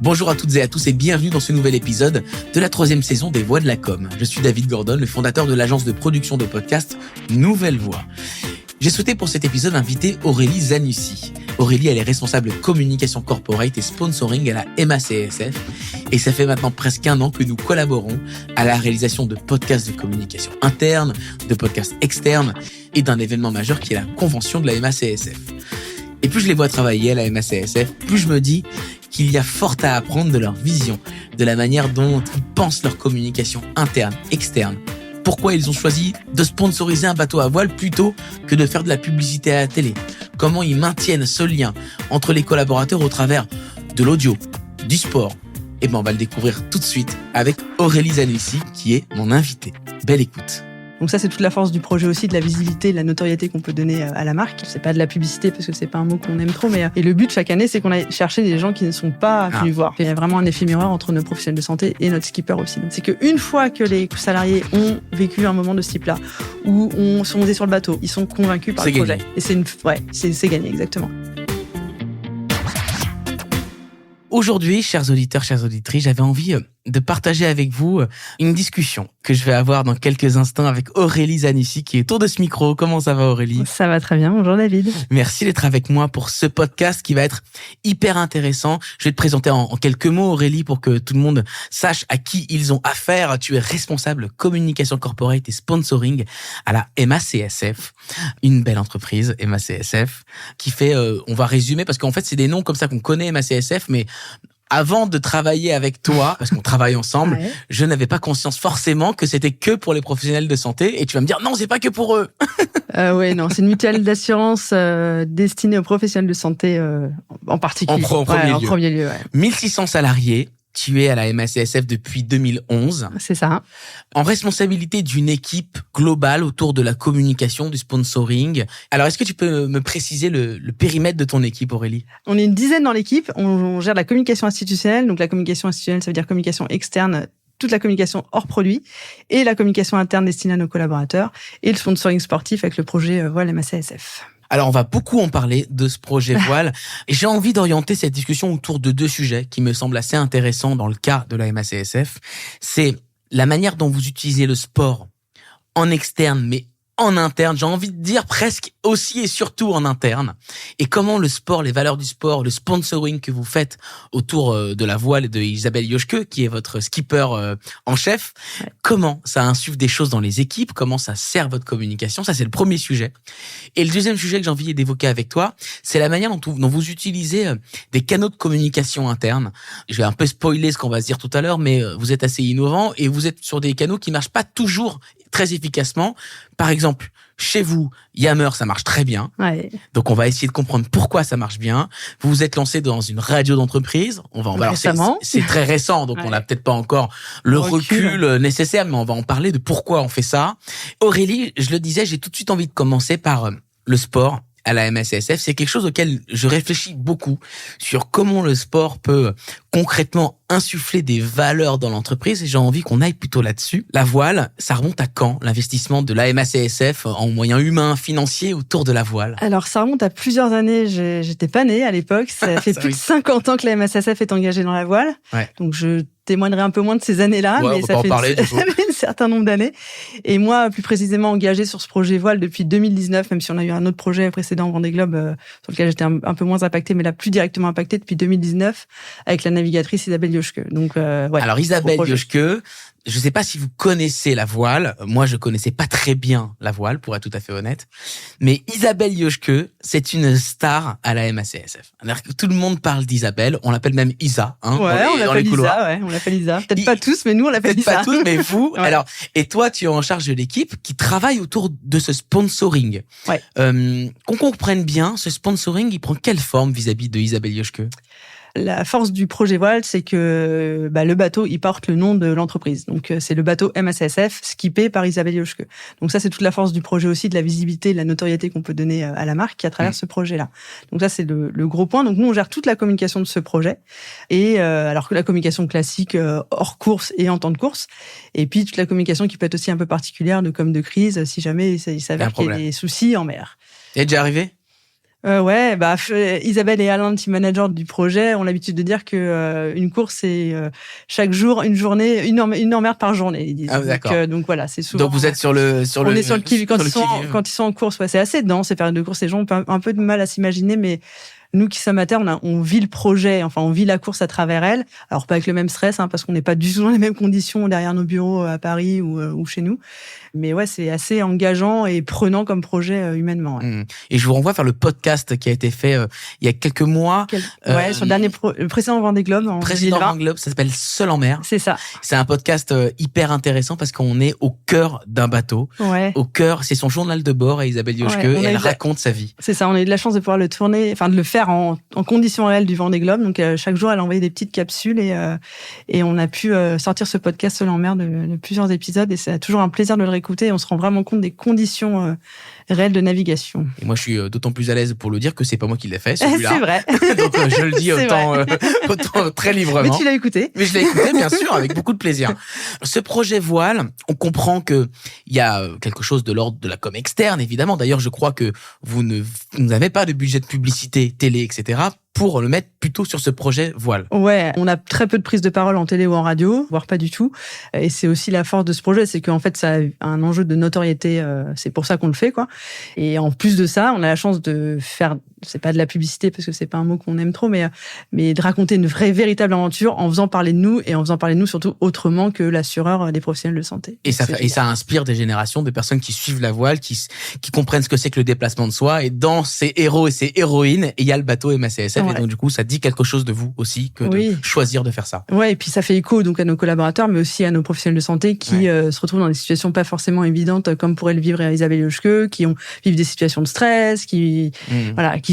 Bonjour à toutes et à tous et bienvenue dans ce nouvel épisode de la 3e saison des Voix de la Com. Je suis David Gordon, le fondateur de l'agence de production de podcast Nouvelle Voix. J'ai souhaité pour cet épisode inviter Aurélie Zanussi. Aurélie, elle est responsable communication corporate et sponsoring à la MACSF. Et ça fait maintenant presque 1 an que nous collaborons à la réalisation de podcasts de communication interne, de podcasts externes et d'un événement majeur qui est la convention de la MACSF. Et plus je les vois travailler à la MACSF, plus je me dis qu'il y a fort à apprendre de leur vision, de la manière dont ils pensent leur communication interne, externe. Pourquoi ils ont choisi de sponsoriser un bateau à voile plutôt que de faire de la publicité à la télé. Comment ils maintiennent ce lien entre les collaborateurs au travers de l'audio, du sport. Et on va le découvrir tout de suite avec Aurélie Zanussi qui est mon invitée. Belle écoute. Donc ça, c'est toute la force du projet aussi, de la visibilité, de la notoriété qu'on peut donner à la marque. C'est pas de la publicité parce que c'est pas un mot qu'on aime trop, mais et le but chaque année, c'est qu'on aille chercher des gens qui ne sont pas venus voir. Il y a vraiment un effet miroir entre nos professionnels de santé et notre skipper aussi. Donc, c'est qu'une fois que les salariés ont vécu un moment de ce type-là, où sont montés sur le bateau, ils sont convaincus par le projet. Et c'est gagné, exactement. Aujourd'hui, chers auditeurs, chères auditrices, j'avais envie de partager avec vous une discussion que je vais avoir dans quelques instants avec Aurélie Zanussi qui est autour de ce micro. Comment ça va, Aurélie ? Ça va très bien. Bonjour David. Merci d'être avec moi pour ce podcast qui va être hyper intéressant. Je vais te présenter en quelques mots, Aurélie, pour que tout le monde sache à qui ils ont affaire. Tu es responsable communication corporate et sponsoring à la MACSF, une belle entreprise, MACSF, qui fait, on va résumer parce qu'en fait c'est des noms comme ça qu'on connaît, MACSF, mais avant de travailler avec toi, parce qu'on travaille ensemble, je n'avais pas conscience forcément que c'était que pour les professionnels de santé. Et tu vas me dire, non, c'est pas que pour eux. Non, c'est une mutuelle d'assurance destinée aux professionnels de santé en particulier. En premier lieu. 1600 salariés. Tu es à la MACSF depuis 2011. C'est ça. En responsabilité d'une équipe globale autour de la communication, du sponsoring. Alors, est-ce que tu peux me préciser le périmètre de ton équipe, Aurélie ? On est une dizaine dans l'équipe. On gère la communication institutionnelle. Donc, la communication institutionnelle, ça veut dire communication externe, toute la communication hors produit, et la communication interne destinée à nos collaborateurs, et le sponsoring sportif avec le projet Voile MACSF. Alors, on va beaucoup en parler de ce projet voile. Et j'ai envie d'orienter cette discussion autour de 2 sujets qui me semblent assez intéressants dans le cas de la MACSF. C'est la manière dont vous utilisez le sport en externe, mais en interne, j'ai envie de dire presque aussi et surtout en interne. Et comment le sport, les valeurs du sport, le sponsoring que vous faites autour de la voile et de Isabelle Yoshke, qui est votre skipper en chef, comment ça insuffle des choses dans les équipes, comment ça sert votre communication. Ça, c'est le premier sujet. Et le deuxième sujet que j'ai envie d'évoquer avec toi, c'est la manière dont vous utilisez des canaux de communication interne. Je vais un peu spoiler ce qu'on va se dire tout à l'heure, mais vous êtes assez innovant et vous êtes sur des canaux qui marchent pas toujours très efficacement. Par exemple, chez vous, Yammer, ça marche très bien. Donc, on va essayer de comprendre pourquoi ça marche bien. Vous vous êtes lancé dans une radio d'entreprise. Récemment. C'est très récent, donc on n'a peut-être pas encore le recul nécessaire, mais on va en parler de pourquoi on fait ça. Aurélie, je le disais, j'ai tout de suite envie de commencer par le sport. À la MACSF, c'est quelque chose auquel je réfléchis beaucoup sur comment le sport peut concrètement insuffler des valeurs dans l'entreprise et j'ai envie qu'on aille plutôt là-dessus. La voile, ça remonte à quand l'investissement de la MACSF en moyens humains, financiers autour de la voile ? Alors ça remonte à plusieurs années, j'étais pas née à l'époque, ça fait plus de 50 ans que la MACSF est engagée dans la voile, donc je témoignerai un peu moins de ces années-là, mais ça fait un certain nombre d'années. Et moi, plus précisément engagée sur ce projet voile depuis 2019, même si on a eu un autre projet précédent, Vendée Globe, sur lequel j'étais un peu moins impactée, mais là plus directement impactée depuis 2019, avec la navigatrice Isabelle Yoshke. Donc, alors Isabelle Yoshke, je ne sais pas si vous connaissez la voile. Moi, je connaissais pas très bien la voile, pour être tout à fait honnête. Mais Isabelle Yoshke, c'est une star à la MACSF. C'est-à-dire que tout le monde parle d'Isabelle. On l'appelle même Isa. On l'appelle Isa. On l'appelle Isa. Peut-être pas tous, mais nous, on l'appelle Isa. Peut-être pas tous, mais vous. Alors, et toi, tu es en charge de l'équipe qui travaille autour de ce sponsoring. Qu'on comprenne bien, ce sponsoring, il prend quelle forme vis-à-vis de Isabelle Yoshke ? La force du projet voile, c'est que le bateau, il porte le nom de l'entreprise. Donc, c'est le bateau MACSF, skippé par Isabelle Yoshke. Donc ça, c'est toute la force du projet aussi, de la visibilité, de la notoriété qu'on peut donner à la marque à travers ce projet-là. Donc ça, c'est le gros point. Donc nous, on gère toute la communication de ce projet. Et alors que la communication classique hors course et en temps de course. Et puis, toute la communication qui peut être aussi un peu particulière de com de crise, si jamais il s'avère qu'il y a des soucis en mer. C'est déjà arrivé ? Ouais, Isabelle et Alain, team manager du projet, ont l'habitude de dire que une course c'est chaque jour une journée, une heure mètre par journée. Ils disent. Ah, d'accord. Donc voilà, c'est souvent. Donc vous êtes sur le on est sur le qui-vive. Quand ils sont en course, ouais, c'est assez dense ces périodes de course. Les gens ont un peu de mal à s'imaginer, mais nous qui sommes à terre, on vit le projet, enfin on vit la course à travers elle. Alors pas avec le même stress, parce qu'on n'est pas du tout dans les mêmes conditions derrière nos bureaux à Paris ou chez nous. Mais ouais, c'est assez engageant et prenant comme projet humainement. Ouais. Et je vous renvoie vers le podcast qui a été fait il y a quelques mois. Sur le précédent Vendée Globe en 2020. Vendée Globe, ça s'appelle Seul en mer. C'est ça. C'est un podcast hyper intéressant parce qu'on est au cœur d'un bateau. Ouais. Au cœur, c'est son journal de bord à Isabelle Yoshke et elle raconte sa vie. C'est ça, on a eu de la chance de pouvoir le tourner, de le faire en conditions réelles du Vendée Globe. Donc chaque jour, elle envoyait des petites capsules et on a pu sortir ce podcast Seul en mer de plusieurs épisodes et c'est toujours un plaisir de le réécouter et on se rend vraiment compte des conditions réelles de navigation. Et moi, je suis d'autant plus à l'aise pour le dire que c'est pas moi qui l'ai fait, celui-là. C'est vrai. Donc je le dis autant très librement. Mais tu l'as écouté. Mais je l'ai écouté, bien sûr, avec beaucoup de plaisir. Ce projet voile, on comprend que il y a quelque chose de l'ordre de la com externe, évidemment. D'ailleurs, je crois que vous n'avez pas de budget de publicité, télé, etc., pour le mettre plutôt sur ce projet voile. Ouais, on a très peu de prise de parole en télé ou en radio, voire pas du tout. Et c'est aussi la force de ce projet, c'est qu'en fait, ça a un enjeu de notoriété. C'est pour ça qu'on le fait, quoi. Et en plus de ça, on a la chance de faire, c'est pas de la publicité parce que c'est pas un mot qu'on aime trop, mais de raconter une véritable aventure en faisant parler de nous et en faisant parler de nous surtout autrement que l'assureur des professionnels de santé. Et ça inspire des générations de personnes qui suivent la voile, qui comprennent ce que c'est que le déplacement de soi. Et dans ces héros et ces héroïnes, il y a le bateau MACSF. Ouais. Et donc, du coup, ça dit quelque chose de vous aussi que de choisir de faire ça. Ouais, et puis ça fait écho donc à nos collaborateurs, mais aussi à nos professionnels de santé qui se retrouvent dans des situations pas forcément évidentes, comme pourrait le vivre Isabelle Yoshke, qui vivent des situations de stress, qui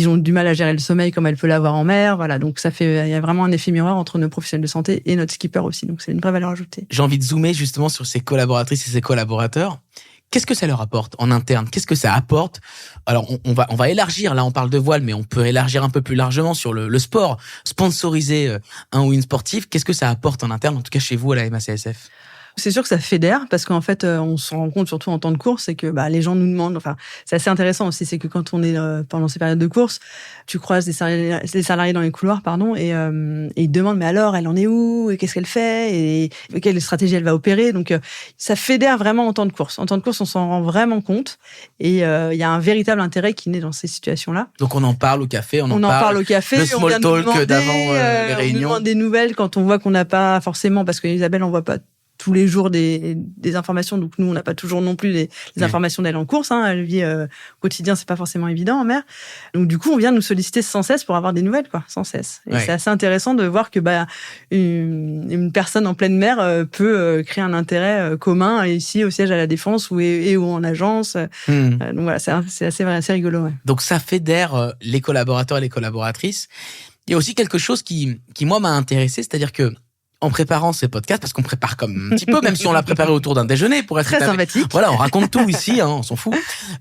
ont du mal à gérer le sommeil comme elle peut l'avoir en mer. Voilà, donc il y a vraiment un effet miroir entre nos professionnels de santé et notre skipper aussi. Donc c'est une vraie valeur ajoutée. J'ai envie de zoomer justement sur ces collaboratrices et ces collaborateurs. Qu'est-ce que ça leur apporte en interne? Qu'est-ce que ça apporte? Alors, on va élargir. Là, on parle de voile, mais on peut élargir un peu plus largement sur le sport. Sponsoriser un ou une sportive. Qu'est-ce que ça apporte en interne, en tout cas chez vous à la MACSF? C'est sûr que ça fédère parce qu'en fait, on se rend compte surtout en temps de course, c'est que les gens nous demandent. Enfin, c'est assez intéressant aussi, c'est que quand on est pendant ces périodes de course, tu croises des salariés dans les couloirs, et ils demandent mais alors, elle en est où et qu'est-ce qu'elle fait et quelle stratégie elle va opérer. Donc, ça fédère vraiment en temps de course. En temps de course, on s'en rend vraiment compte et il y a un véritable intérêt qui naît dans ces situations-là. Donc, on en parle au café, on en parle au café, le small talk d'avant les réunions. On demande des nouvelles quand on voit qu'on n'a pas forcément, parce que Isabelle envoie pas tous les jours des informations, donc nous on n'a pas toujours non plus les informations d'elle en course, elle vit au quotidien, c'est pas forcément évident en mer, donc du coup on vient nous solliciter sans cesse pour avoir des nouvelles, sans cesse, et c'est assez intéressant de voir que une personne en pleine mer peut créer un intérêt commun ici au siège à la Défense ou en agence, donc voilà, c'est assez rigolo. Ouais. Donc ça fédère les collaborateurs et les collaboratrices. Il y a aussi quelque chose qui moi m'a intéressé, c'est-à-dire que en préparant ces podcasts, parce qu'on prépare comme un petit peu, même si on l'a préparé autour d'un déjeuner pour être très sympathique. Voilà, on raconte tout ici, on s'en fout.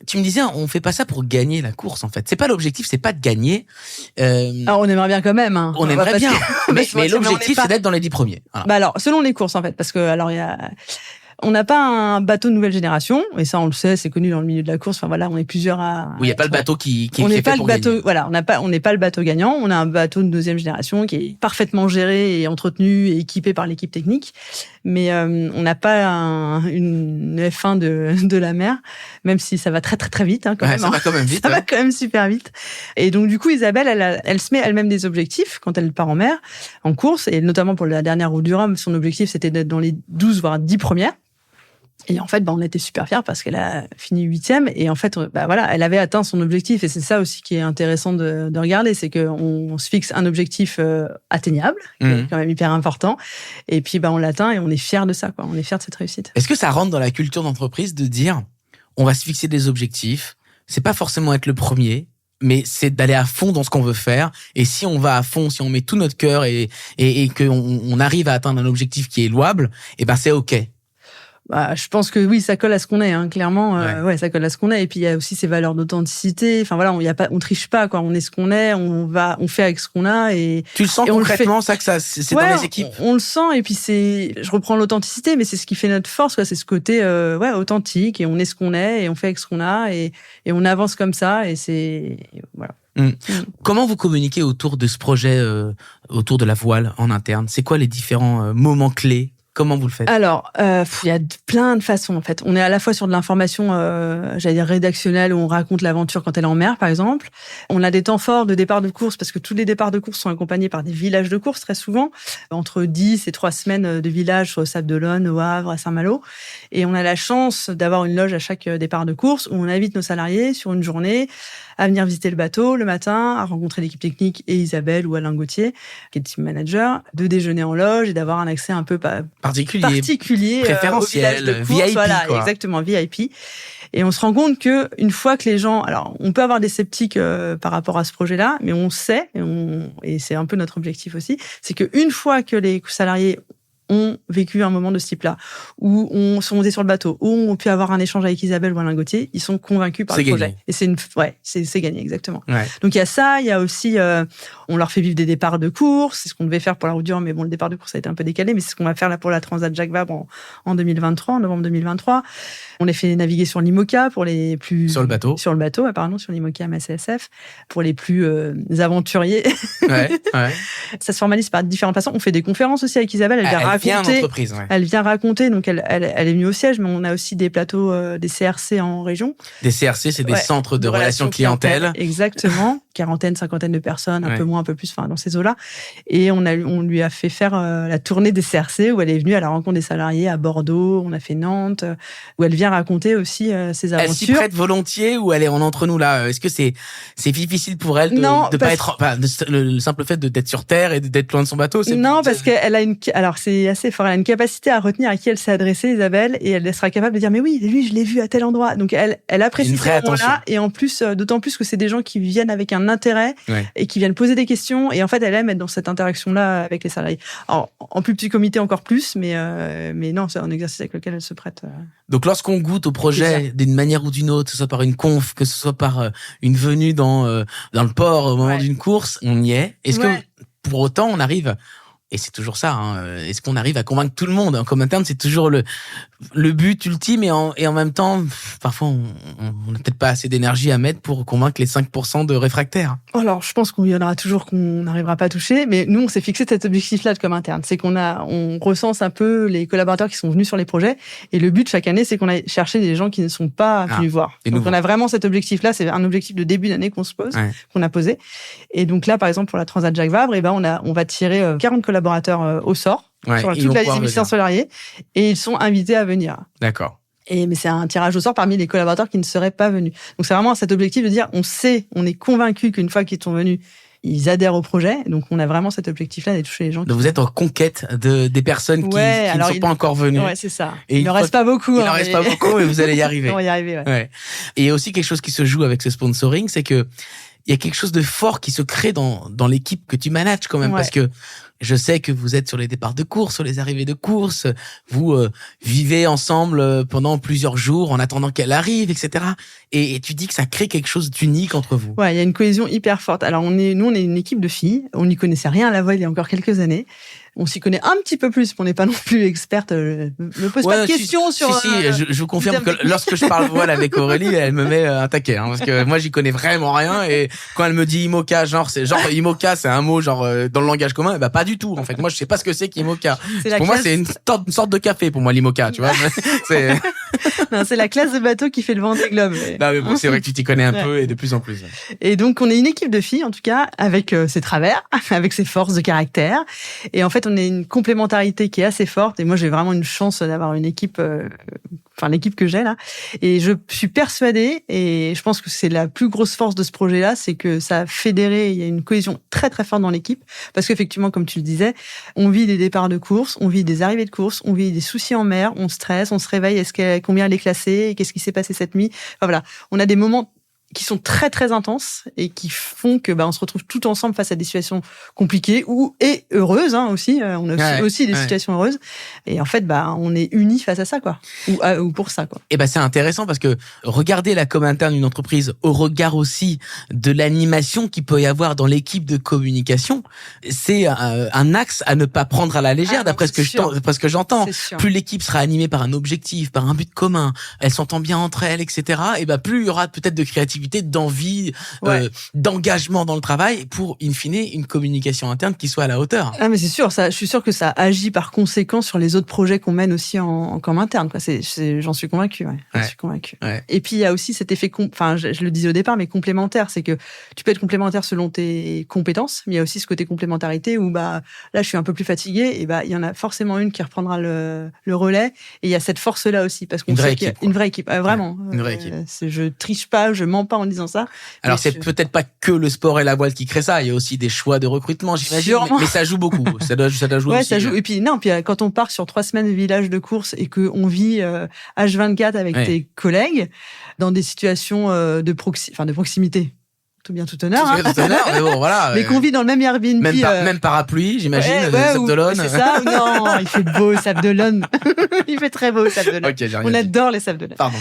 Tu me disais, on fait pas ça pour gagner la course, en fait. C'est pas l'objectif, c'est pas de gagner. Alors, on aimerait bien quand même. On aimerait bien. Mais l'objectif, c'est d'être dans les 10 premiers. Voilà. Alors, selon les courses, en fait, parce que, alors, on n'a pas un bateau de nouvelle génération, et ça on le sait, c'est connu dans le milieu de la course. Enfin voilà, on est plusieurs à. Oui, il y a pas le bateau qui on n'est pas le bateau. Gagner. Voilà, on n'est pas le bateau gagnant. On a un bateau de deuxième génération qui est parfaitement géré et entretenu et équipé par l'équipe technique, mais on n'a pas une F1 de la mer, même si ça va très très très vite. Quand même, ça va quand même vite. Ça va quand même super vite. Et donc du coup, Isabelle, elle se met elle-même des objectifs quand elle part en mer, en course, et notamment pour la dernière Route du Rhum, son objectif c'était d'être dans les 12 voire 10 premières. Et en fait, on était super fiers parce qu'elle a fini 8e. Et en fait, voilà, elle avait atteint son objectif. Et c'est ça aussi qui est intéressant de regarder, c'est qu'on se fixe un objectif atteignable, qui est quand même hyper important. Et puis, on l'atteint et on est fiers de ça, quoi. On est fiers de cette réussite. Est-ce que ça rentre dans la culture d'entreprise de dire, on va se fixer des objectifs. C'est pas forcément être le premier, mais c'est d'aller à fond dans ce qu'on veut faire. Et si on va à fond, si on met tout notre cœur et qu'on arrive à atteindre un objectif qui est louable, c'est OK. Je pense que oui, ça colle à ce qu'on est, clairement. Ouais, ça colle à ce qu'on est. Et puis il y a aussi ces valeurs d'authenticité. Enfin voilà, on triche pas, quoi. On est ce qu'on est. On fait avec ce qu'on a. Et tu le sens concrètement, ça que c'est dans les équipes. On le sent. Et puis je reprends l'authenticité, mais c'est ce qui fait notre force, quoi. C'est ce côté, authentique. Et on est ce qu'on est. Et on fait avec ce qu'on a. Et on avance comme ça. Et voilà. Comment vous communiquez autour de ce projet, autour de la voile en interne? C'est quoi les différents moments clés? Comment vous le faites? Alors, il y a plein de façons, en fait. On est à la fois sur de l'information, j'allais dire rédactionnelle, où on raconte l'aventure quand elle est en mer, par exemple. On a des temps forts de départ de course, parce que tous les départs de course sont accompagnés par des villages de course, très souvent. Entre 10 et 3 semaines de villages sur le Sable d'Olonne, au Havre, à Saint-Malo. Et on a la chance d'avoir une loge à chaque départ de course, où on invite nos salariés sur une journée à venir visiter le bateau le matin, à rencontrer l'équipe technique et Isabelle ou Alain Gauthier, qui est team manager, de déjeuner en loge et d'avoir un accès un peu particulier préférentiel, au village de course, VIP, voilà, quoi. Exactement, VIP. Et on se rend compte que une fois que les gens, alors on peut avoir des sceptiques par rapport à ce projet-là, mais on sait, et c'est un peu notre objectif aussi, c'est qu'une fois que les salariés ont vécu un moment de ce type-là, où on sont montés sur le bateau, où on pu avoir un échange avec Isabelle ou Alain Gauthier, ils sont convaincus par le projet. Et c'est gagné, exactement. Ouais. Donc il y a ça, il y a aussi, on leur fait vivre des départs de course, c'est ce qu'on devait faire pour la route du Rhum, mais bon, le départ de course a été un peu décalé, mais c'est ce qu'on va faire là pour la Transat Jacques Vabre en 2023, en novembre 2023. On les fait naviguer sur l'IMOCA pour les plus... Sur le bateau, pardon, sur l'IMOCA MACSF, pour les plus aventuriers. Ouais. Ça se formalise par différentes façons. On fait des conférences aussi avec Isabelle, elle vient raconter, donc elle est venue au siège, mais on a aussi des plateaux, des CRC en région. Des CRC, c'est des centres de relations clientèle. Exactement. Quarantaine, cinquantaine de personnes, un peu moins, un peu plus, enfin, dans ces eaux-là. Et on lui a fait faire la tournée des CRC, où elle est venue à la rencontre des salariés à Bordeaux, on a fait Nantes, où elle vient raconter aussi ses aventures. Elle s'y prête volontiers ou elle est en entre nous là? Est-ce que c'est difficile pour elle de pas être, le simple fait d'être sur terre et d'être loin de son bateau? Non, parce qu'elle a alors c'est assez fort, elle a une capacité à retenir à qui elle s'est adressée, Isabelle, et elle sera capable de dire mais oui, lui je l'ai vu à tel endroit. Donc elle apprécie ces moments-là, et en plus d'autant plus que c'est des gens qui viennent avec un intérêt et qui viennent poser des questions, et en fait elle aime être dans cette interaction-là avec les salariés. Alors en plus petit comité encore plus, mais non, c'est un exercice avec lequel elle se prête. Donc lorsqu'on goûte au projet d'une manière ou d'une autre, que ce soit par une conf, que ce soit par une venue dans le port au moment d'une course, on y est. Est-ce que pour autant on arrive, et c'est toujours ça, est-ce qu'on arrive à convaincre tout le monde? Comme interne, c'est toujours le but ultime, et en même temps, parfois on n'a peut-être pas assez d'énergie à mettre pour convaincre les 5% de réfractaires. Alors, je pense qu'il y en aura toujours qu'on n'arrivera pas à toucher, mais nous, on s'est fixé cet objectif-là de comme interne. C'est on recense un peu les collaborateurs qui sont venus sur les projets, et le but chaque année, c'est qu'on aille chercher des gens qui ne sont pas venus voir. Donc, on a vraiment cet objectif-là, c'est un objectif de début d'année qu'on se pose, qu'on a posé. Et donc là, par exemple, pour la Transat Jacques Vabre, on va tirer 40 collaborateurs au sort, sur toute la liste salariés, et ils sont invités à venir. D'accord. Mais c'est un tirage au sort parmi les collaborateurs qui ne seraient pas venus. Donc c'est vraiment cet objectif de dire, on est convaincu qu'une fois qu'ils sont venus, ils adhèrent au projet. Donc on a vraiment cet objectif-là d'aller toucher les gens. Donc vous êtes en conquête des personnes qui ne sont pas encore venues. Ouais, c'est ça. Il n'en reste pas beaucoup. Il n'en reste pas beaucoup, mais vous allez y arriver. On va y arriver, ouais. Et il y a aussi quelque chose qui se joue avec ce sponsoring, c'est que il y a quelque chose de fort qui se crée dans l'équipe que tu manages quand même, parce que je sais que vous êtes sur les départs de course, sur les arrivées de course, vous vivez ensemble pendant plusieurs jours en attendant qu'elle arrive, etc. Et tu dis que ça crée quelque chose d'unique entre vous. Ouais, il y a une cohésion hyper forte. Alors nous, on est une équipe de filles. On n'y connaissait rien à la voile il y a encore quelques années. On s'y connaît un petit peu plus, mais on n'est pas non plus experte. Me pose pas de questions sur... Je vous confirme que lorsque je parle voile avec Aurélie, elle me met un taquet, parce que moi, j'y connais vraiment rien. Et quand elle me dit IMOCA, IMOCA, c'est un mot dans le langage commun, pas du tout. En fait, moi, je sais pas ce que c'est qu'IMOCA. Pour moi, c'est une sorte de café pour moi, l'IMOCA, tu vois. Non, c'est la classe de bateau qui fait le Vendée Globe. Non, mais bon, c'est vrai que tu t'y connais un peu, et de plus en plus. Et donc, on est une équipe de filles, en tout cas, avec ses travers, avec ses forces de caractère. Et en fait, on est une complémentarité qui est assez forte. Et moi, j'ai vraiment une chance d'avoir une équipe, l'équipe que j'ai là. Et je suis persuadée, et je pense que c'est la plus grosse force de ce projet-là, c'est que ça a fédéré, il y a une cohésion très très forte dans l'équipe. Parce qu'effectivement, comme tu le disais, on vit des départs de course, on vit des arrivées de course, on vit des soucis en mer, on stresse, on se réveille, combien elle est classée, qu'est-ce qui s'est passé cette nuit. Enfin voilà, on a des moments qui sont très très intenses et qui font que on se retrouve tout ensemble face à des situations compliquées et heureuses aussi. On a aussi des situations heureuses, et en fait on est unis face à ça, quoi, ou pour ça, quoi. Et c'est intéressant parce que regarder la com interne d'une entreprise au regard aussi de l'animation qu'il peut y avoir dans l'équipe de communication, c'est un axe à ne pas prendre à la légère, d'après ce que j'entends. Plus l'équipe sera animée par un objectif, par un but commun, elle s'entend bien entre elles, etc. Et plus il y aura peut-être de créativité créativité, d'envie, d'engagement dans le travail pour, in fine, une communication interne qui soit à la hauteur. Ah, mais c'est sûr, je suis sûr que ça agit par conséquent sur les autres projets qu'on mène aussi comme interne, quoi. J'en suis convaincue, J'en suis convaincue. Ouais. Et puis, il y a aussi cet effet, je le disais au départ, mais complémentaire. C'est que tu peux être complémentaire selon tes compétences, mais il y a aussi ce côté complémentarité où, là, je suis un peu plus fatiguée, et il y en a forcément une qui reprendra le relais. Et il y a cette force-là aussi, parce qu'on sait qu'il y a une vraie équipe. Vraiment. Une vraie équipe. Je triche pas, je mens pas en disant ça. Alors, c'est peut-être pas que le sport et la voile qui créent ça. Il y a aussi des choix de recrutement, j'imagine. Mais ça joue beaucoup. Ça doit jouer ouais, aussi. Ça joue. Et puis, quand on part sur 3 semaines de village de course et qu'on vit H24 avec tes collègues dans des situations de proximité, tout bien, tout honneur. Mais bon, voilà. Mais qu'on vit dans le même Airbnb. Même parapluie, j'imagine, Sable d'Olonne. C'est ça? Non, il fait beau, Sable d'Olonne. Il fait très beau, Sable d'Olonne. Okay, on adore les Sables d'Olonne. Pardon.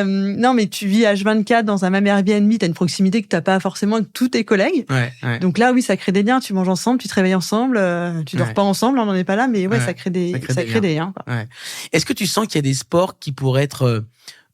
Non, mais tu vis H24 dans un même Airbnb, t'as une proximité que t'as pas forcément avec tous tes collègues. Ouais. Donc là, oui, ça crée des liens. Tu manges ensemble, tu te réveilles ensemble, tu dors pas ensemble, on n'en est pas là, mais ça crée des liens. Quoi. Ouais. Est-ce que tu sens qu'il y a des sports qui pourraient être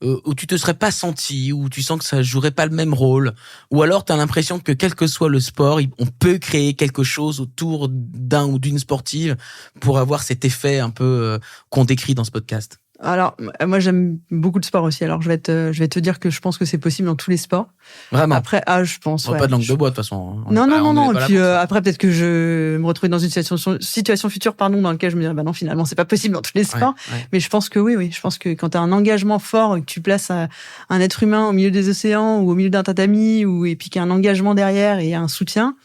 où tu te serais pas senti, où tu sens que ça jouerait pas le même rôle, ou alors tu as l'impression que quel que soit le sport, on peut créer quelque chose autour d'un ou d'une sportive pour avoir cet effet un peu qu'on décrit dans ce podcast? Alors, moi, j'aime beaucoup de sport aussi. Alors, je vais te dire que je pense que c'est possible dans tous les sports. Vraiment? Après, je pense, pas de langue de bois, de toute façon. Non. Et puis, après, peut-être que je me retrouve dans une situation future, dans laquelle je me dirais, non, finalement, c'est pas possible dans tous les sports. Ouais. Mais je pense que oui. Je pense que quand t'as un engagement fort et que tu places un être humain au milieu des océans ou au milieu d'un tatami et puis qu'il y a un engagement derrière et un soutien,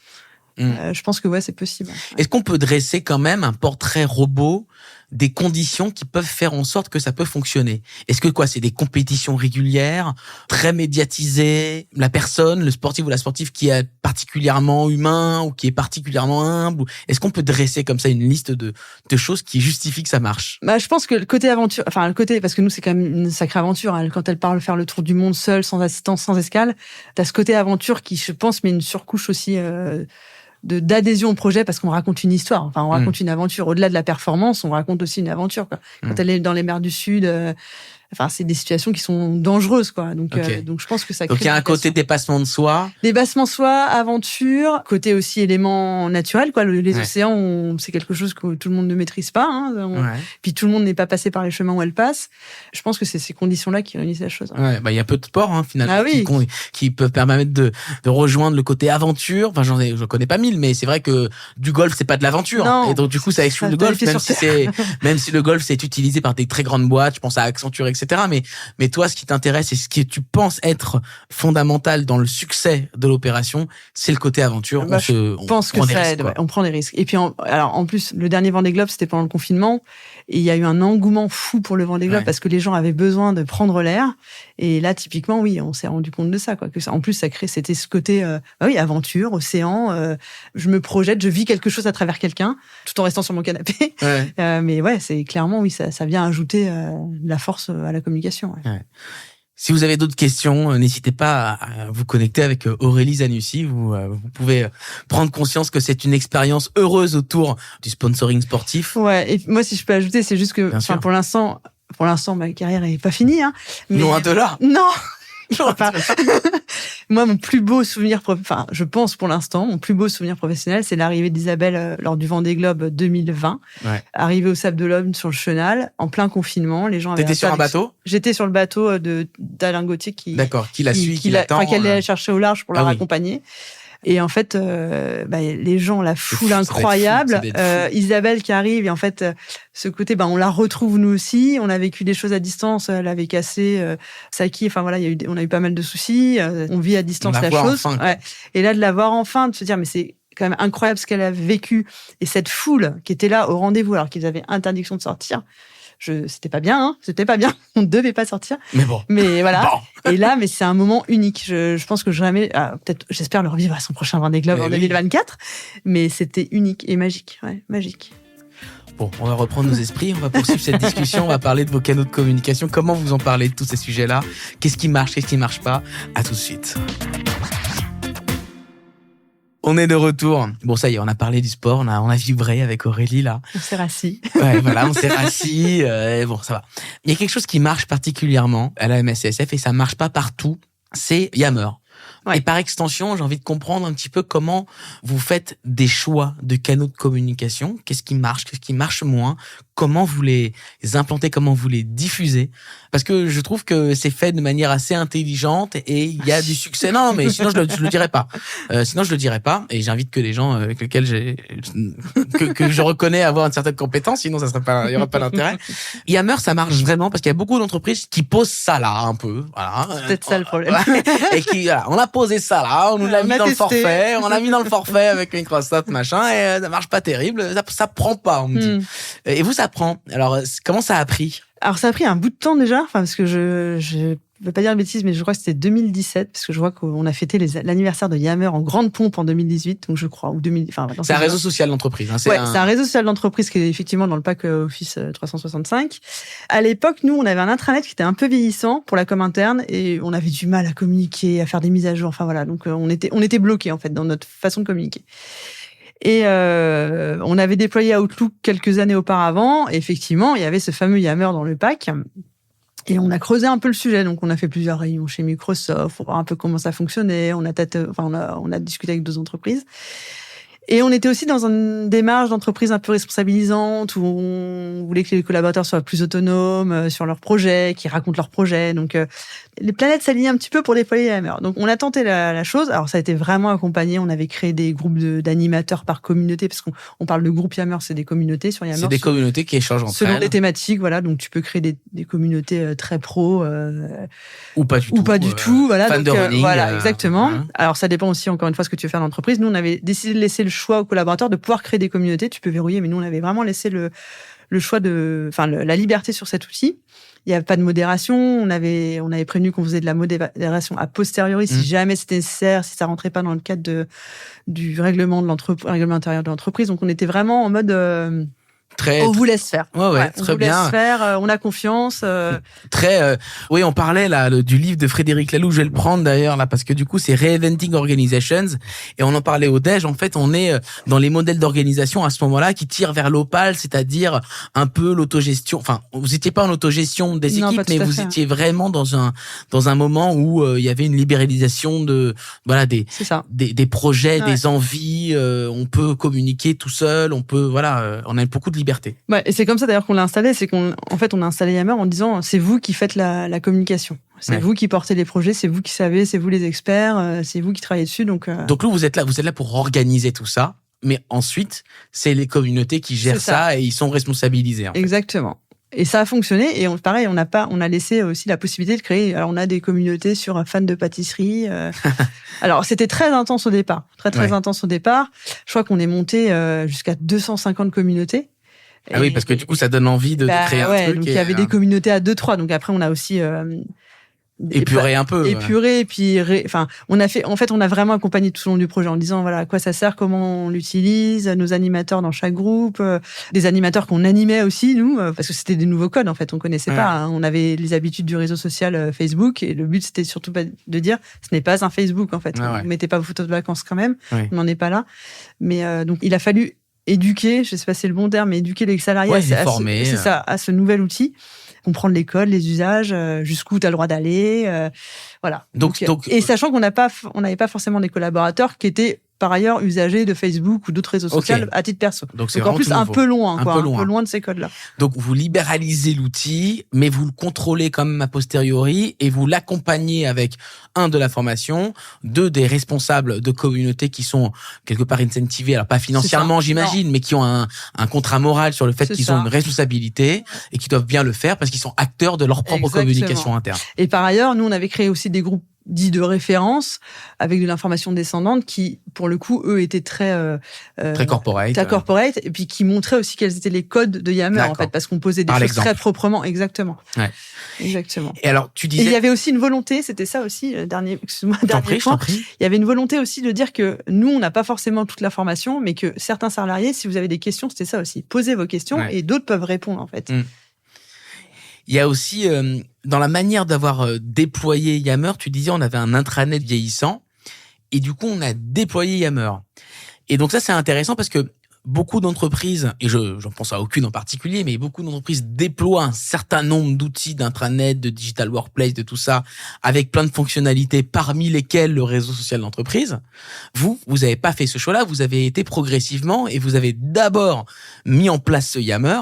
je pense que c'est possible. Ouais. Est-ce qu'on peut dresser quand même un portrait robot des conditions qui peuvent faire en sorte que ça peut fonctionner? Est-ce que c'est des compétitions régulières, très médiatisées, la personne, le sportif ou la sportive qui est particulièrement humain ou qui est particulièrement humble? Est-ce qu'on peut dresser comme ça une liste de choses qui justifient que ça marche? Je pense que le côté aventure, parce que nous c'est quand même une sacrée aventure, hein, quand elle parle faire le tour du monde seule, sans assistance, sans escale, t'as ce côté aventure qui, je pense, met une surcouche aussi d'adhésion au projet parce qu'on raconte une histoire. On raconte une aventure. Au-delà de la performance, on raconte aussi une aventure, quoi. Quand elle est dans les mers du Sud, c'est des situations qui sont dangereuses, quoi. Donc je pense que ça crée. Donc il y a un côté dépassement de soi. Dépassement de soi, aventure, côté aussi élément naturel, quoi. Les océans, c'est quelque chose que tout le monde ne maîtrise pas, hein. Puis tout le monde n'est pas passé par les chemins où elle passe. Je pense que c'est ces conditions-là qui réunissent la chose. Ouais, il y a peu de sports, finalement, qui peuvent permettre de rejoindre le côté aventure. Je connais pas 1000, mais c'est vrai que du golf, c'est pas de l'aventure. Non, et donc, du coup, ça exclut le golf, même si le golf, c'est utilisé par des très grandes boîtes, je pense à Accenture, etc. Mais toi, ce qui t'intéresse et ce que tu penses être fondamental dans le succès de l'opération, c'est le côté aventure. Je pense que ça aide. On prend des risques. Et puis, en plus, le dernier Vendée Globe, c'était pendant le confinement. Et il y a eu un engouement fou pour le Vendée Globe parce que les gens avaient besoin de prendre l'air. Et là, typiquement, on s'est rendu compte de ça, quoi. En plus, c'était ce côté, aventure, océan. Je me projette, je vis quelque chose à travers quelqu'un, tout en restant sur mon canapé. Mais c'est clairement, ça vient ajouter de la force à la communication. Ouais. Si vous avez d'autres questions, n'hésitez pas à vous connecter avec Aurélie Zanussi. Vous pouvez prendre conscience que c'est une expérience heureuse autour du sponsoring sportif. Ouais, et moi, si je peux ajouter, c'est juste que, pour l'instant, ma carrière n'est pas finie, hein. Loin de là. Non! Moi, mon plus beau souvenir, je pense pour l'instant, mon plus beau souvenir professionnel, c'est l'arrivée d'Isabelle lors du Vendée Globe 2020. Arrivée au Sable d'Olonne sur le Chenal, en plein confinement. Les gens avaient. T'étais sur un bateau? J'étais sur le bateau d'Alain Gauthier qui la suit, qui l'attend. Qu'elle allait chercher au large pour la raccompagner. Et en fait, les gens, la foule incroyable, Isabelle qui arrive, et en fait, ce côté, on la retrouve nous aussi. On a vécu des choses à distance. Elle avait cassé Saki. On a eu pas mal de soucis. On vit à distance la chose. Enfin. Ouais. Et là, de la voir enfin, de se dire, mais c'est quand même incroyable ce qu'elle a vécu. Et cette foule qui était là au rendez-vous, alors qu'ils avaient interdiction de sortir. C'était pas bien, hein. C'était pas bien. On ne devait pas sortir. Mais bon. Mais voilà. Bon. Et là, c'est un moment unique. Je pense que jamais, peut-être, j'espère le revivre à son prochain Vendée Globe en 2024. Mais c'était unique et magique. Ouais, magique. Bon, on va reprendre nos esprits. On va poursuivre cette discussion. On va parler de vos canaux de communication. Comment vous en parlez de tous ces sujets-là? Qu'est-ce qui marche? Qu'est-ce qui marche pas? À tout de suite. On est de retour. Bon, ça y est, on a parlé du sport, on a vibré avec Aurélie, là. On s'est rassis. Ouais, voilà, on s'est rassis. Bon, ça va. Il y a quelque chose qui marche particulièrement à la MSCSF et ça marche pas partout c'est Yammer. Ouais. Et par extension, j'ai envie de comprendre un petit peu comment vous faites des choix de canaux de communication. Qu'est-ce qui marche moins? Comment vous les implantez? Comment vous les diffusez? Parce que je trouve que c'est fait de manière assez intelligente et il y a du succès. Non, mais sinon je le dirais pas. Sinon je le dirais pas. Et j'invite que les gens avec lesquels que je reconnais avoir une certaine compétence. Sinon il y aurait pas d'intérêt. Yammer, ça marche vraiment parce qu'il y a beaucoup d'entreprises qui posent ça là un peu. Voilà. C'est peut-être ça le problème. Et qui, voilà, on a posé ça là, on nous l'a mis dans le forfait, on a mis dans le forfait avec Microsoft machin et ça marche pas terrible, ça prend pas, on me dit. Et vous, ça prend. Alors, comment ça a pris? Alors, ça a pris un bout de temps déjà, parce que je veux pas dire de bêtises, mais je crois que c'était 2017, parce que je vois qu'on a fêté l'anniversaire de Yammer en grande pompe en 2018, donc je crois, ou 2000, enfin, c'est un réseau social d'entreprise, hein, c'est un réseau social d'entreprise qui est effectivement dans le pack Office 365. À l'époque, nous, on avait un intranet qui était un peu vieillissant pour la com interne, et on avait du mal à communiquer, à faire des mises à jour, enfin voilà, donc on était bloqués, en fait, dans notre façon de communiquer. Et on avait déployé Outlook quelques années auparavant. Et effectivement, il y avait ce fameux Yammer dans le pack. Et on a creusé un peu le sujet. Donc, on a fait plusieurs réunions chez Microsoft pour voir un peu comment ça fonctionnait. On a discuté avec 2 entreprises. Et on était aussi dans une démarche d'entreprise un peu responsabilisante où on voulait que les collaborateurs soient plus autonomes sur leurs projets, qu'ils racontent leurs projets. Donc, les planètes s'alignaient un petit peu pour déployer Yammer. Donc, on a tenté la chose. Alors, ça a été vraiment accompagné. On avait créé des groupes d'animateurs par communauté parce qu'on parle de groupe Yammer, c'est des communautés sur Yammer. C'est des communautés qui échangent entre elles. Selon les thématiques, voilà. Donc, tu peux créer des communautés très pro. Ou pas du tout. Voilà. Fan donc, de running. Voilà, exactement. Alors, ça dépend aussi, encore une fois, ce que tu veux faire dans l'entreprise. Nous, on avait décidé de laisser le choix aux collaborateurs de pouvoir créer des communautés. Tu peux verrouiller, mais nous, on avait vraiment laissé le choix la liberté sur cet outil. Il n'y avait pas de modération. On avait prévenu qu'on faisait de la modération a posteriori si jamais c'était nécessaire, si ça rentrait pas dans le cadre du règlement intérieur de l'entreprise. Donc, on était vraiment en mode, on vous laisse faire. Ouais, très bien. On vous laisse faire, on a confiance. Oui, on parlait là du livre de Frédéric Laloux, je vais le prendre d'ailleurs là parce que du coup c'est Reinventing Organizations et on en parlait au déj. En fait, on est dans les modèles d'organisation à ce moment-là qui tirent vers l'opale, c'est-à-dire un peu l'autogestion. Enfin, vous étiez pas en autogestion des équipes, mais vous étiez vraiment dans un moment où il y avait une libéralisation des projets, des envies. On peut communiquer tout seul, on a beaucoup de liberté. Ouais, et c'est comme ça d'ailleurs qu'on l'a installé, c'est on a installé Yammer en disant c'est vous qui faites la communication, c'est vous qui portez les projets, c'est vous qui savez, c'est vous les experts, c'est vous qui travaillez dessus. Donc là vous êtes là pour organiser tout ça, mais ensuite c'est les communautés qui gèrent ça et ils sont responsabilisés. Exactement. Et ça a fonctionné. Et on a laissé aussi la possibilité de créer. Alors, on a des communautés sur fans de pâtisserie. Alors, c'était très intense au départ. Très intense au départ. Je crois qu'on est monté jusqu'à 250 communautés. Ah oui, parce que du coup, ça donne envie de créer un truc. Donc, il y avait des communautés à 2-3. Donc, après, on a aussi épurer un peu. Épurer, et puis, on a vraiment accompagné tout au long du projet en disant, voilà, à quoi ça sert, comment on l'utilise, nos animateurs dans chaque groupe, des animateurs qu'on animait aussi, nous, parce que c'était des nouveaux codes, en fait, on connaissait pas, hein. On avait les habitudes du réseau social Facebook, et le but, c'était surtout pas de dire, ce n'est pas un Facebook, en fait. Vous mettez pas vos photos de vacances quand même. On n'en est pas là. Mais, donc, il a fallu éduquer, je sais pas si c'est le bon terme, mais éduquer les salariés à ce nouvel outil. Comprendre les codes, les usages, jusqu'où tu as le droit d'aller, voilà. Donc, et sachant qu'on n'avait pas forcément des collaborateurs qui étaient par ailleurs usagers de Facebook ou d'autres réseaux sociaux à titre perso. Donc en plus un peu loin de ces codes-là. Donc vous libéralisez l'outil, mais vous le contrôlez quand même a posteriori et vous l'accompagnez avec de la formation, des responsables de communautés qui sont quelque part incentivés, alors pas financièrement j'imagine, mais qui ont un contrat moral sur le fait qu'ils ont une responsabilité et qui doivent bien le faire parce qu'ils sont acteurs de leur propre communication interne. Et par ailleurs, nous on avait créé aussi des groupes dits de référence avec de l'information descendante qui, pour le coup, eux étaient très corporate, et puis qui montraient aussi quels étaient les codes de Yammer, en fait, parce qu'on posait des choses très proprement, exactement. Ouais. Exactement. Et alors, tu disais. Et il y avait aussi une volonté, c'était ça aussi, dernier point. Il y avait une volonté aussi de dire que nous, on n'a pas forcément toute la formation, mais que certains salariés, si vous avez des questions, c'était ça aussi. Posez vos questions et d'autres peuvent répondre, en fait. Il y a aussi, dans la manière d'avoir déployé Yammer, tu disais on avait un intranet vieillissant et du coup on a déployé Yammer. Et donc ça c'est intéressant parce que beaucoup d'entreprises, et j'en pense à aucune en particulier, mais beaucoup d'entreprises déploient un certain nombre d'outils d'intranet, de digital workplace, de tout ça, avec plein de fonctionnalités, parmi lesquelles le réseau social d'entreprise. Vous avez pas fait ce choix-là, vous avez été progressivement et vous avez d'abord mis en place ce Yammer,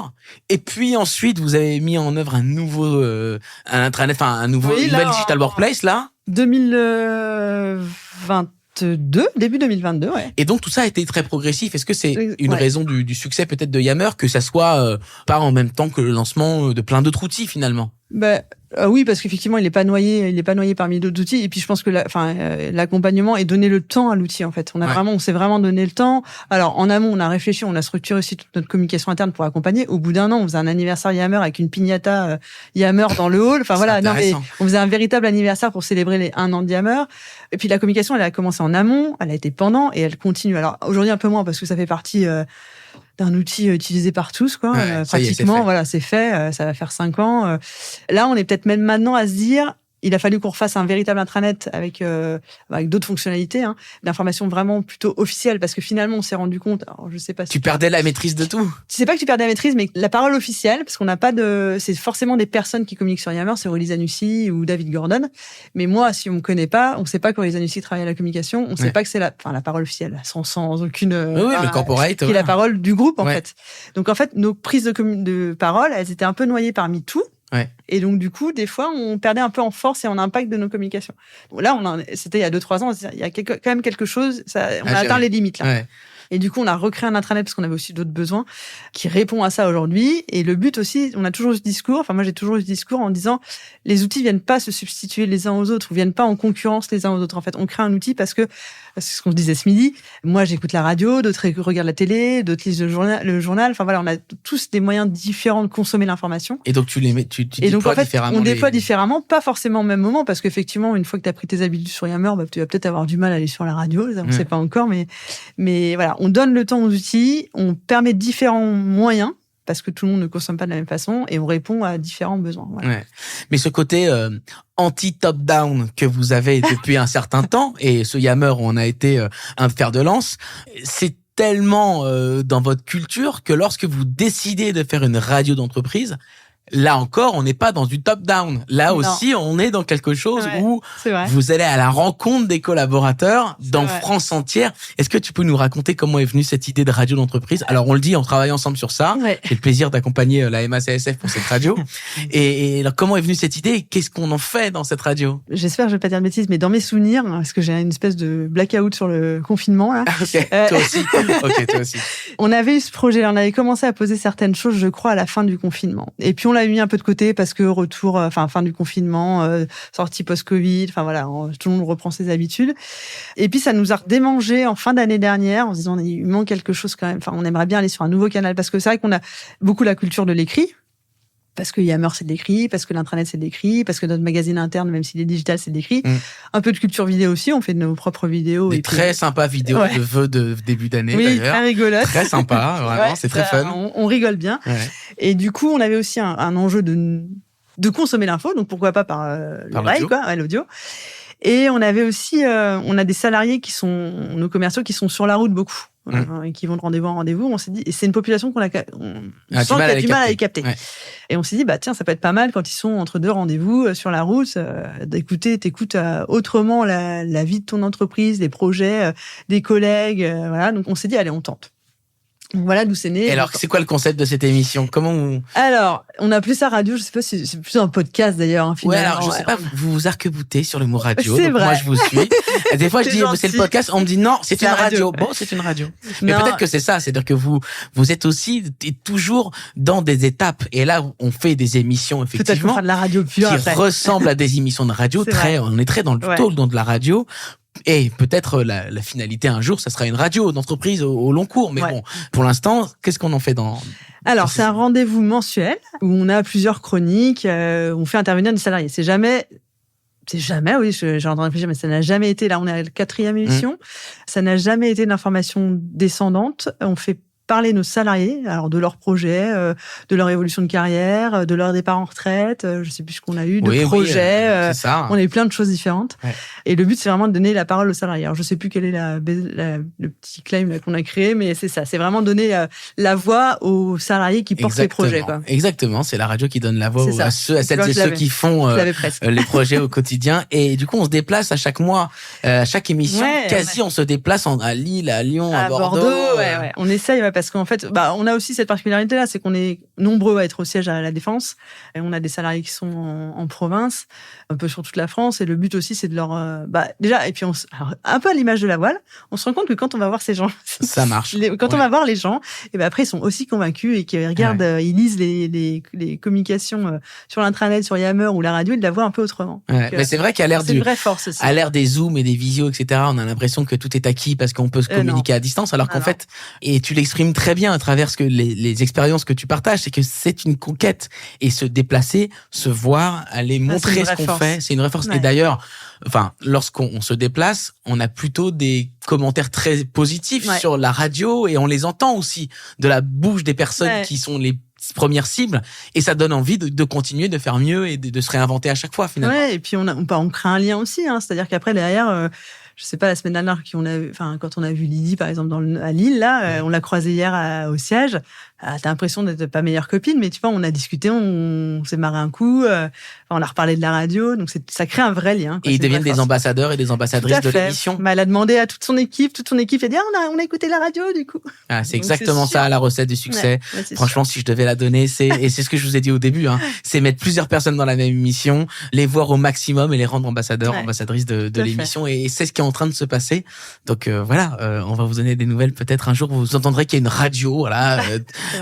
et puis ensuite vous avez mis en œuvre un nouveau un intranet, enfin un nouveau nouvelle digital workplace là. 2022, début 2022, ouais. Et donc tout ça a été très progressif. Est-ce que c'est une raison du succès peut-être de Yammer, que ça soit pas en même temps que le lancement de plein d'autres outils finalement? Oui, parce qu'effectivement, il est pas noyé parmi d'autres outils. Et puis, je pense que l'accompagnement est donner le temps à l'outil, en fait. On s'est vraiment donné le temps. Alors, en amont, on a réfléchi, on a structuré aussi toute notre communication interne pour accompagner. Au bout d'un an, on faisait un anniversaire Yammer avec une piñata Yammer dans le hall. Enfin, voilà. Non, mais on faisait un véritable anniversaire pour célébrer les 1 an de Yammer. Et puis, la communication, elle a commencé en amont, elle a été pendant et elle continue. Alors, aujourd'hui, un peu moins parce que ça fait partie, d'un outil utilisé par tous, quoi. Pratiquement, c'est fait. Ça va faire 5 ans. Là, on est peut-être même maintenant à se dire, il a fallu qu'on refasse un véritable intranet avec d'autres fonctionnalités, d'informations vraiment plutôt officielles, parce que finalement, on s'est rendu compte. Alors, je sais pas. Tu perdais la maîtrise de tout. C'est pas que tu perdais la maîtrise, mais la parole officielle, parce qu'on n'a pas c'est forcément des personnes qui communiquent sur Yammer, c'est Aurélie Zanussi ou David Gordon. Mais moi, si on me connaît pas, on sait pas qu'Aurélie Zanussi travaille à la communication, on sait pas que c'est la parole officielle, sans aucune. Le corporate. Qui est la parole du groupe, en fait. Donc, en fait, nos prises de parole, elles étaient un peu noyées parmi tout. Ouais. Et donc, du coup, des fois, on perdait un peu en force et en impact de nos communications. Bon, là, c'était il y a 2-3 ans, il y a quand même quelque chose, on a atteint les limites, là. Ouais. Et du coup, on a recréé un intranet parce qu'on avait aussi d'autres besoins qui répond à ça aujourd'hui. Et le but aussi, on a toujours eu ce discours, enfin, moi, j'ai toujours eu ce discours en disant, les outils viennent pas se substituer les uns aux autres ou viennent pas en concurrence les uns aux autres. En fait, on crée un outil parce que, c'est ce qu'on se disait ce midi. Moi, j'écoute la radio, d'autres regardent la télé, d'autres lisent le journal. Enfin, voilà, on a tous des moyens différents de consommer l'information. Et donc, tu déploies différemment. On déploie différemment, pas forcément au même moment, parce qu'effectivement, une fois que tu as pris tes habitudes sur Yammer, tu vas peut-être avoir du mal à aller sur la radio. On sait pas encore, mais voilà, on donne le temps aux outils, on permet différents moyens, parce que tout le monde ne consomme pas de la même façon, et on répond à différents besoins. Voilà. Ouais. Mais ce côté anti-top-down que vous avez depuis un certain temps, et ce Yammer, on a été un fer de lance, c'est tellement dans votre culture que lorsque vous décidez de faire une radio d'entreprise, là encore, on n'est pas dans du top-down. Là aussi, on est dans quelque chose où vous allez à la rencontre des collaborateurs dans France entière. Est-ce que tu peux nous raconter comment est venue cette idée de radio d'entreprise? Alors, on le dit, on travaille ensemble sur ça. Ouais. J'ai le plaisir d'accompagner la MACSF pour cette radio. et alors, comment est venue cette idée et qu'est-ce qu'on en fait dans cette radio? J'espère que je vais pas dire de bêtises, mais dans mes souvenirs, parce que j'ai une espèce de blackout sur le confinement, là. Ok, toi aussi. Ok, toi aussi. On avait eu ce projet, on avait commencé à poser certaines choses, je crois, à la fin du confinement. Et puis, on l'a mis un peu de côté parce que fin du confinement, sortie post-Covid, enfin voilà, tout le monde reprend ses habitudes. Et puis ça nous a démangé en fin d'année dernière en se disant il manque quelque chose quand même. Enfin, on aimerait bien aller sur un nouveau canal parce que c'est vrai qu'on a beaucoup la culture de l'écrit. Parce que Yammer, c'est de l'écrit, parce que l'intranet, c'est de l'écrit, parce que notre magazine interne, même s'il est digital, c'est de l'écrit. Un peu de culture vidéo aussi, on fait de nos propres vidéos. Des très sympas vidéos de vœux de début d'année, d'ailleurs. Oui, très rigolote. Très sympa, vraiment, c'est très fun. On rigole bien. Ouais. Et du coup, on avait aussi un enjeu de consommer l'info, donc pourquoi pas par l'oreille, l'audio. Et on avait aussi, on a des salariés nos commerciaux qui sont sur la route beaucoup. Et qui vont de rendez-vous en rendez-vous, on s'est dit, et c'est une population qu'on sent qu'il y a du mal à les capter. Ouais. Et on s'est dit, tiens, ça peut être pas mal quand ils sont entre 2 rendez-vous sur la route, t'écoutes autrement la vie de ton entreprise, les projets, des collègues, voilà. Donc on s'est dit, allez, on tente. Donc voilà d'où c'est né. Et alors, c'est quoi le concept de cette émission? Alors, on a appelé ça radio, je sais pas si c'est plutôt un podcast d'ailleurs, finalement. Ouais, alors je sais pas, vous vous arc-boutez sur le mot radio. C'est vrai. Moi, je vous suis. Et des fois, je dis, c'est le podcast, on me dit non, c'est une radio. Bon, c'est une radio. Mais peut-être que c'est ça, c'est-à-dire que vous êtes aussi toujours dans des étapes. Et là, on fait des émissions, effectivement. Peut-être qu'on fera de la radio pure qui ressemblent à des émissions de radio. On est très dans le talk, dans de la radio. Et peut-être la finalité un jour, ça sera une radio d'entreprise au long cours. Mais bon, pour l'instant, qu'est-ce qu'on en fait Alors, c'est un rendez-vous mensuel où on a plusieurs chroniques, on fait intervenir des salariés. C'est jamais, oui, j'ai entendu réfléchir, mais ça n'a jamais été, là, on est à la 4e émission, ça n'a jamais été de l'information descendante. On fait parler nos salariés, alors de leurs projets, de leur évolution de carrière, de leur départ en retraite, je sais plus ce qu'on a eu, de projets. C'est ça. On a eu plein de choses différentes. Ouais. Et le but, c'est vraiment de donner la parole aux salariés. Alors, je sais plus quel est le petit claim là, qu'on a créé, mais c'est ça. C'est vraiment donner la voix aux salariés qui portent les projets, quoi. Exactement. C'est la radio qui donne la voix à celles et ceux qui font les projets au quotidien. Et du coup, on se déplace à chaque mois, à chaque émission. On se déplace à Lille, à Lyon, à Bordeaux. Ouais. On essaye, parce qu'en fait, on a aussi cette particularité-là, c'est qu'on est nombreux à être au siège à la Défense. Et on a des salariés qui sont en province, un peu sur toute la France. Et le but aussi, c'est de leur, déjà, et puis alors, un peu à l'image de la voile, on se rend compte que quand on va voir ces gens, ça marche. Quand on va voir les gens, et après, ils sont aussi convaincus et qu'ils regardent, ils lisent les communications sur l'intranet, sur Yammer ou la radio, ils la voient un peu autrement. Donc, mais c'est vrai qu'à l'ère c'est une vraie force aussi. À l'ère des Zooms et des visios, etc., on a l'impression que tout est acquis parce qu'on peut se communiquer à distance, alors qu'en fait, et tu l'exprimes très bien à travers les expériences que tu partages, c'est que c'est une conquête. Et se déplacer, se voir, aller montrer ce qu'on fait, c'est une vraie force. Et d'ailleurs, lorsqu'on se déplace, on a plutôt des commentaires très positifs sur la radio et on les entend aussi de la bouche des personnes qui sont les premières cibles, et ça donne envie de continuer, de faire mieux et de se réinventer à chaque fois, finalement. Ouais, et puis on crée un lien aussi, c'est-à-dire qu'après, derrière, je sais pas, la semaine dernière, quand on a vu Lydie, par exemple, à Lille, là, on l'a croisée hier au siège. T'as l'impression d'être pas meilleure copine, mais tu vois, on a discuté, on s'est marré un coup, on a reparlé de la radio, donc ça crée un vrai lien. Et ils deviennent des ambassadeurs et des ambassadrices de l'émission. Elle a demandé à toute son équipe a dit, on a écouté la radio, du coup. C'est exactement ça, la recette du succès. Franchement, si je devais la donner, et c'est ce que je vous ai dit au début, c'est mettre plusieurs personnes dans la même émission, les voir au maximum et les rendre ambassadeurs, ambassadrisses de l'émission, et c'est ce qui est en train de se passer. Donc voilà, on va vous donner des nouvelles peut-être un jour, vous entendrez qu'il y a une radio, voilà,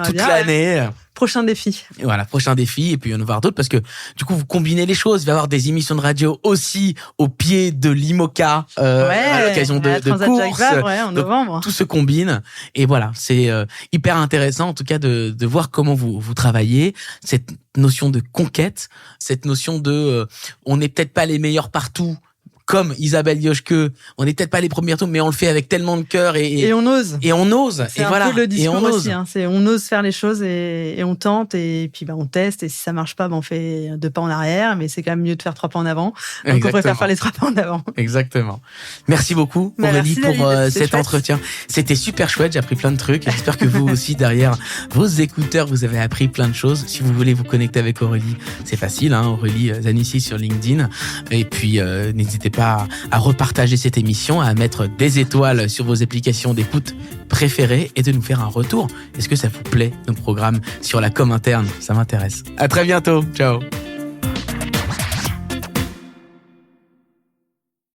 toute l'année. Prochain défi. Voilà, prochain défi. Et puis il y en aura d'autres parce que du coup, vous combinez les choses. Il va y avoir des émissions de radio aussi au pied de l'IMOCA à l'occasion de courses. En novembre. Tout se combine. Et voilà, c'est hyper intéressant en tout cas de voir comment vous travaillez. Cette notion de conquête, cette notion de on n'est peut-être pas les meilleurs partout, comme Isabelle Yoshke, on n'est peut-être pas les premiers tours, mais on le fait avec tellement de cœur et on ose. C'est un peu le discours aussi. C'est on ose faire les choses et on tente et puis on teste, et si ça marche pas, on fait 2 pas en arrière, mais c'est quand même mieux de faire 3 pas en avant. Donc on préfère faire les 3 pas en avant. Exactement. Merci beaucoup Aurélie pour cet entretien. C'était super chouette, j'ai appris plein de trucs. J'espère que vous aussi derrière vos écouteurs, vous avez appris plein de choses. Si vous voulez vous connecter avec Aurélie, c'est facile, Aurélie Zanussi sur LinkedIn. Et puis n'hésitez pas à repartager cette émission, à mettre des étoiles sur vos applications d'écoute préférées et de nous faire un retour. Est-ce que ça vous plaît, nos programmes sur la com interne? Ça m'intéresse. À très bientôt. Ciao.